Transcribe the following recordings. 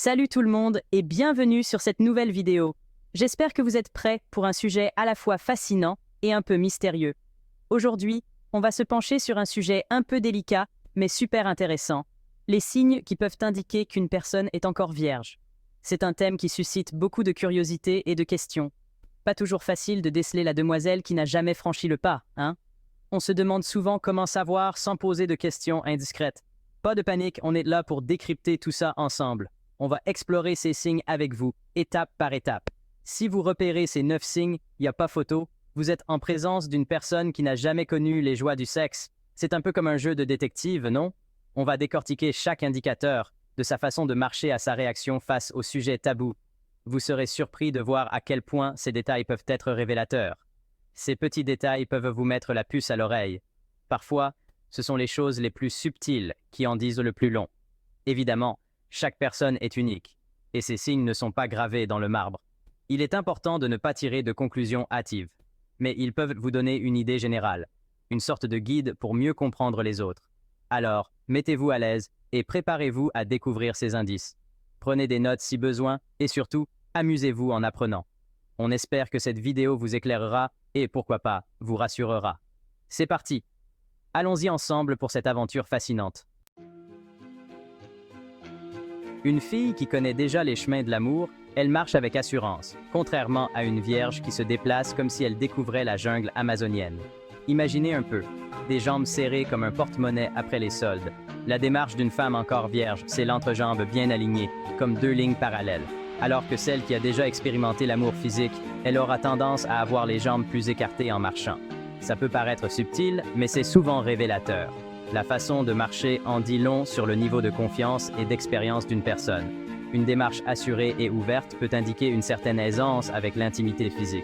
Salut tout le monde et bienvenue sur cette nouvelle vidéo. J'espère que vous êtes prêts pour un sujet à la fois fascinant et un peu mystérieux. Aujourd'hui, on va se pencher sur un sujet un peu délicat, mais super intéressant. Les signes qui peuvent indiquer qu'une personne est encore vierge. C'est un thème qui suscite beaucoup de curiosité et de questions. Pas toujours facile de déceler la demoiselle qui n'a jamais franchi le pas, hein? On se demande souvent comment savoir sans poser de questions indiscrètes. Pas de panique, on est là pour décrypter tout ça ensemble. On va explorer ces signes avec vous, étape par étape. Si vous repérez ces 9 signes, il n'y a pas photo, vous êtes en présence d'une personne qui n'a jamais connu les joies du sexe. C'est un peu comme un jeu de détective, non? On va décortiquer chaque indicateur, de sa façon de marcher à sa réaction face au sujet tabou. Vous serez surpris de voir à quel point ces détails peuvent être révélateurs. Ces petits détails peuvent vous mettre la puce à l'oreille. Parfois, ce sont les choses les plus subtiles qui en disent le plus long. Évidemment, chaque personne est unique, et ces signes ne sont pas gravés dans le marbre. Il est important de ne pas tirer de conclusions hâtives, mais ils peuvent vous donner une idée générale, une sorte de guide pour mieux comprendre les autres. Alors, mettez-vous à l'aise et préparez-vous à découvrir ces indices. Prenez des notes si besoin et surtout, amusez-vous en apprenant. On espère que cette vidéo vous éclairera et, pourquoi pas, vous rassurera. C'est parti! Allons-y ensemble pour cette aventure fascinante. Une fille qui connaît déjà les chemins de l'amour, elle marche avec assurance, contrairement à une vierge qui se déplace comme si elle découvrait la jungle amazonienne. Imaginez un peu, des jambes serrées comme un porte-monnaie après les soldes. La démarche d'une femme encore vierge, c'est l'entrejambe bien alignée, comme deux lignes parallèles. Alors que celle qui a déjà expérimenté l'amour physique, elle aura tendance à avoir les jambes plus écartées en marchant. Ça peut paraître subtil, mais c'est souvent révélateur. La façon de marcher en dit long sur le niveau de confiance et d'expérience d'une personne. Une démarche assurée et ouverte peut indiquer une certaine aisance avec l'intimité physique.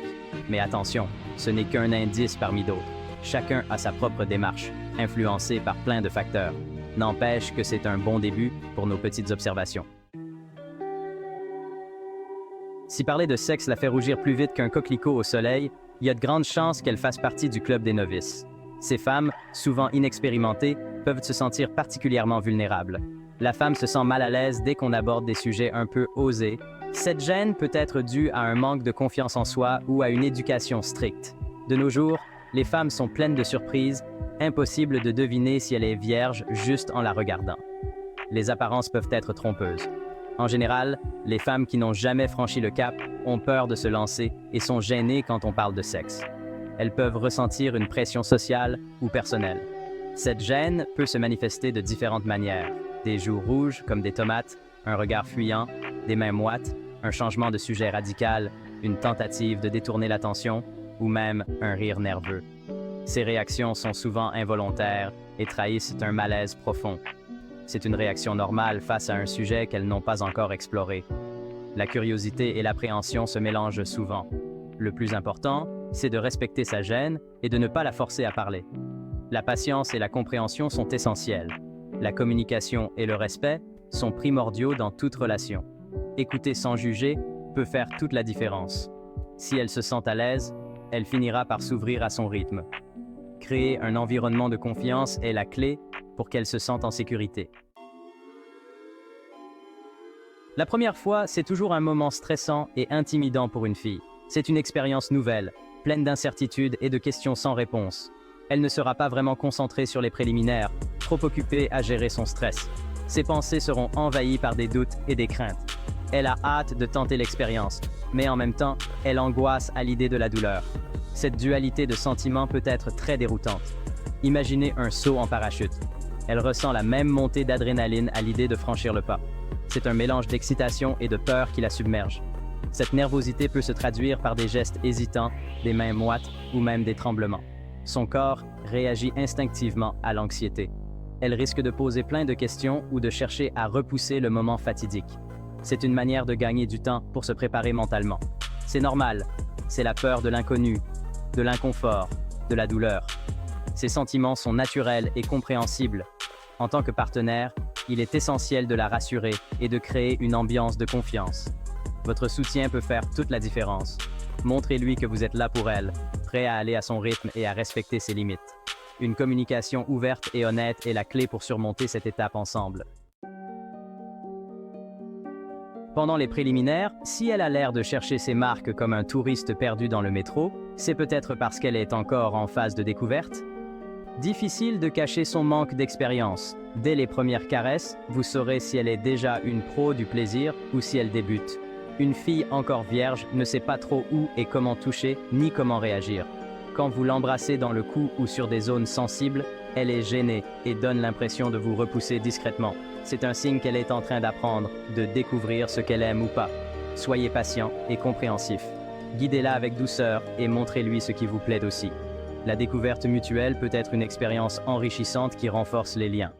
Mais attention, ce n'est qu'un indice parmi d'autres. Chacun a sa propre démarche, influencée par plein de facteurs. N'empêche que c'est un bon début pour nos petites observations. Si parler de sexe la fait rougir plus vite qu'un coquelicot au soleil, il y a de grandes chances qu'elle fasse partie du club des novices. Ces femmes, souvent inexpérimentées, peuvent se sentir particulièrement vulnérables. La femme se sent mal à l'aise dès qu'on aborde des sujets un peu osés. Cette gêne peut être due à un manque de confiance en soi ou à une éducation stricte. De nos jours, les femmes sont pleines de surprises, impossible de deviner si elle est vierge juste en la regardant. Les apparences peuvent être trompeuses. En général, les femmes qui n'ont jamais franchi le cap ont peur de se lancer et sont gênées quand on parle de sexe. Elles peuvent ressentir une pression sociale ou personnelle. Cette gêne peut se manifester de différentes manières. Des joues rouges comme des tomates, un regard fuyant, des mains moites, un changement de sujet radical, une tentative de détourner l'attention ou même un rire nerveux. Ces réactions sont souvent involontaires et trahissent un malaise profond. C'est une réaction normale face à un sujet qu'elles n'ont pas encore exploré. La curiosité et l'appréhension se mélangent souvent. Le plus important, c'est de respecter sa gêne et de ne pas la forcer à parler. La patience et la compréhension sont essentielles. La communication et le respect sont primordiaux dans toute relation. Écouter sans juger peut faire toute la différence. Si elle se sent à l'aise, elle finira par s'ouvrir à son rythme. Créer un environnement de confiance est la clé pour qu'elle se sente en sécurité. La première fois, c'est toujours un moment stressant et intimidant pour une fille. C'est une expérience nouvelle, pleine d'incertitudes et de questions sans réponse. Elle ne sera pas vraiment concentrée sur les préliminaires, trop occupée à gérer son stress. Ses pensées seront envahies par des doutes et des craintes. Elle a hâte de tenter l'expérience, mais en même temps, elle angoisse à l'idée de la douleur. Cette dualité de sentiments peut être très déroutante. Imaginez un saut en parachute. Elle ressent la même montée d'adrénaline à l'idée de franchir le pas. C'est un mélange d'excitation et de peur qui la submerge. Cette nervosité peut se traduire par des gestes hésitants, des mains moites ou même des tremblements. Son corps réagit instinctivement à l'anxiété. Elle risque de poser plein de questions ou de chercher à repousser le moment fatidique. C'est une manière de gagner du temps pour se préparer mentalement. C'est normal, c'est la peur de l'inconnu, de l'inconfort, de la douleur. Ces sentiments sont naturels et compréhensibles. En tant que partenaire, il est essentiel de la rassurer et de créer une ambiance de confiance. Votre soutien peut faire toute la différence. Montrez-lui que vous êtes là pour elle, prêt à aller à son rythme et à respecter ses limites. Une communication ouverte et honnête est la clé pour surmonter cette étape ensemble. Pendant les préliminaires, si elle a l'air de chercher ses marques comme un touriste perdu dans le métro, c'est peut-être parce qu'elle est encore en phase de découverte. Difficile de cacher son manque d'expérience. Dès les premières caresses, vous saurez si elle est déjà une pro du plaisir ou si elle débute. Une fille encore vierge ne sait pas trop où et comment toucher, ni comment réagir. Quand vous l'embrassez dans le cou ou sur des zones sensibles, elle est gênée et donne l'impression de vous repousser discrètement. C'est un signe qu'elle est en train d'apprendre, de découvrir ce qu'elle aime ou pas. Soyez patient et compréhensif. Guidez-la avec douceur et montrez-lui ce qui vous plaît aussi. La découverte mutuelle peut être une expérience enrichissante qui renforce les liens.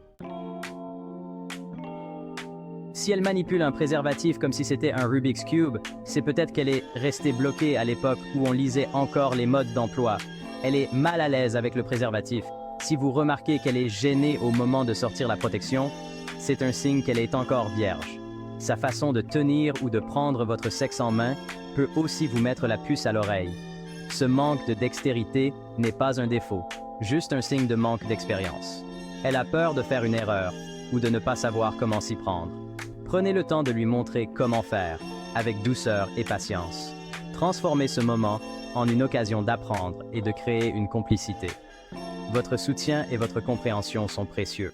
Si elle manipule un préservatif comme si c'était un Rubik's Cube, c'est peut-être qu'elle est restée bloquée à l'époque où on lisait encore les modes d'emploi. Elle est mal à l'aise avec le préservatif. Si vous remarquez qu'elle est gênée au moment de sortir la protection, c'est un signe qu'elle est encore vierge. Sa façon de tenir ou de prendre votre sexe en main peut aussi vous mettre la puce à l'oreille. Ce manque de dextérité n'est pas un défaut, juste un signe de manque d'expérience. Elle a peur de faire une erreur ou de ne pas savoir comment s'y prendre. Prenez le temps de lui montrer comment faire, avec douceur et patience. Transformez ce moment en une occasion d'apprendre et de créer une complicité. Votre soutien et votre compréhension sont précieux.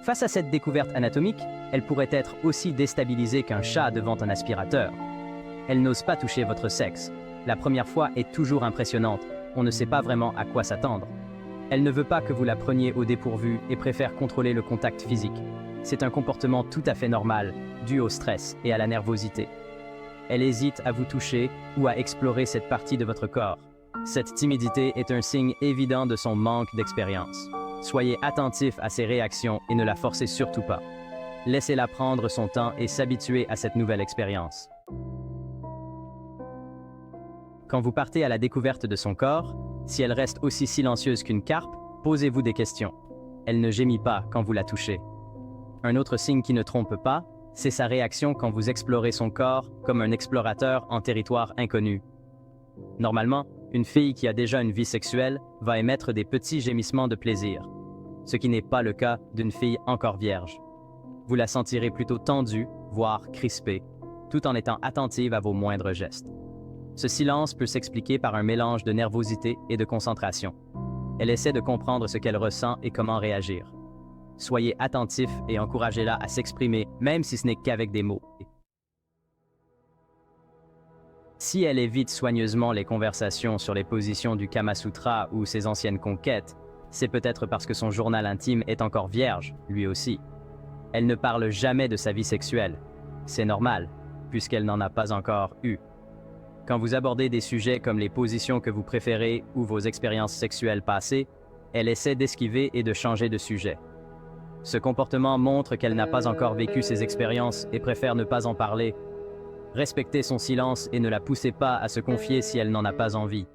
Face à cette découverte anatomique, elle pourrait être aussi déstabilisée qu'un chat devant un aspirateur. Elle n'ose pas toucher votre sexe. La première fois est toujours impressionnante. On ne sait pas vraiment à quoi s'attendre. Elle ne veut pas que vous la preniez au dépourvu et préfère contrôler le contact physique. C'est un comportement tout à fait normal, dû au stress et à la nervosité. Elle hésite à vous toucher ou à explorer cette partie de votre corps. Cette timidité est un signe évident de son manque d'expérience. Soyez attentif à ses réactions et ne la forcez surtout pas. Laissez-la prendre son temps et s'habituer à cette nouvelle expérience. Quand vous partez à la découverte de son corps, si elle reste aussi silencieuse qu'une carpe, posez-vous des questions. Elle ne gémit pas quand vous la touchez. Un autre signe qui ne trompe pas, c'est sa réaction quand vous explorez son corps comme un explorateur en territoire inconnu. Normalement, une fille qui a déjà une vie sexuelle va émettre des petits gémissements de plaisir, ce qui n'est pas le cas d'une fille encore vierge. Vous la sentirez plutôt tendue, voire crispée, tout en étant attentive à vos moindres gestes. Ce silence peut s'expliquer par un mélange de nervosité et de concentration. Elle essaie de comprendre ce qu'elle ressent et comment réagir. Soyez attentif et encouragez-la à s'exprimer, même si ce n'est qu'avec des mots. Si elle évite soigneusement les conversations sur les positions du Kama Sutra ou ses anciennes conquêtes, c'est peut-être parce que son journal intime est encore vierge, lui aussi. Elle ne parle jamais de sa vie sexuelle. C'est normal, puisqu'elle n'en a pas encore eu. Quand vous abordez des sujets comme les positions que vous préférez ou vos expériences sexuelles passées, elle essaie d'esquiver et de changer de sujet. Ce comportement montre qu'elle n'a pas encore vécu ces expériences et préfère ne pas en parler. Respectez son silence et ne la poussez pas à se confier si elle n'en a pas envie.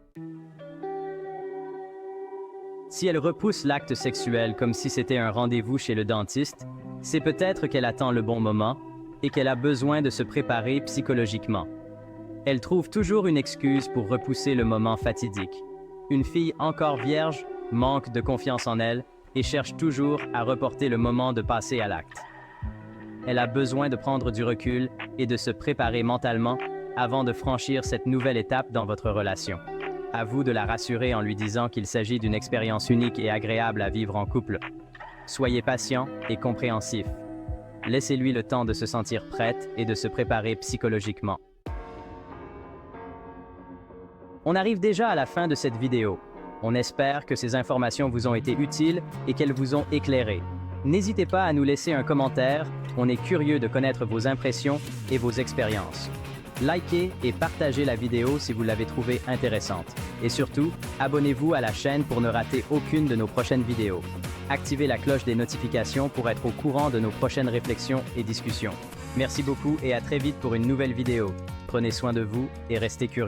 Si elle repousse l'acte sexuel comme si c'était un rendez-vous chez le dentiste, c'est peut-être qu'elle attend le bon moment et qu'elle a besoin de se préparer psychologiquement. Elle trouve toujours une excuse pour repousser le moment fatidique. Une fille encore vierge manque de confiance en elle et cherche toujours à reporter le moment de passer à l'acte. Elle a besoin de prendre du recul et de se préparer mentalement avant de franchir cette nouvelle étape dans votre relation. À vous de la rassurer en lui disant qu'il s'agit d'une expérience unique et agréable à vivre en couple. Soyez patient et compréhensif. Laissez-lui le temps de se sentir prête et de se préparer psychologiquement. On arrive déjà à la fin de cette vidéo. On espère que ces informations vous ont été utiles et qu'elles vous ont éclairé. N'hésitez pas à nous laisser un commentaire, on est curieux de connaître vos impressions et vos expériences. Likez et partagez la vidéo si vous l'avez trouvée intéressante. Et surtout, abonnez-vous à la chaîne pour ne rater aucune de nos prochaines vidéos. Activez la cloche des notifications pour être au courant de nos prochaines réflexions et discussions. Merci beaucoup et à très vite pour une nouvelle vidéo. Prenez soin de vous et restez curieux.